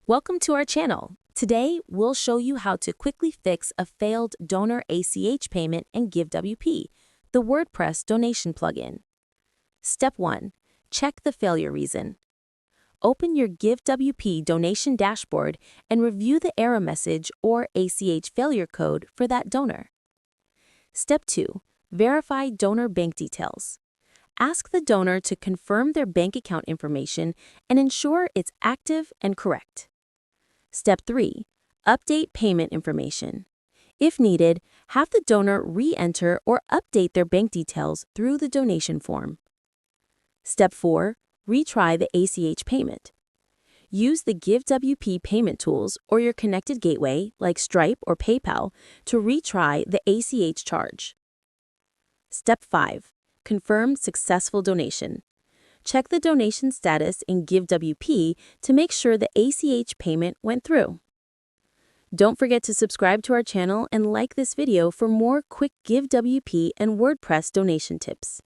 Welcome to our channel. Today, we'll show you how to quickly fix a failed donor ACH payment in GiveWP, the WordPress donation plugin. Step 1. Check the failure reason. Open your GiveWP donation dashboard and review the error message or ACH failure code for that donor. Step 2. Verify donor bank details. Ask the donor to confirm their bank account information and ensure it's active and correct. Step 3. Update payment information. If needed, have the donor re-enter or update their bank details through the donation form. Step 4. Retry the ACH payment. Use the GiveWP payment tools or your connected gateway, like Stripe or PayPal, to retry the ACH charge. Step 5. Confirm successful donation. Check the donation status in GiveWP to make sure the ACH payment went through. Don't forget to subscribe to our channel and like this video for more quick GiveWP and WordPress donation tips.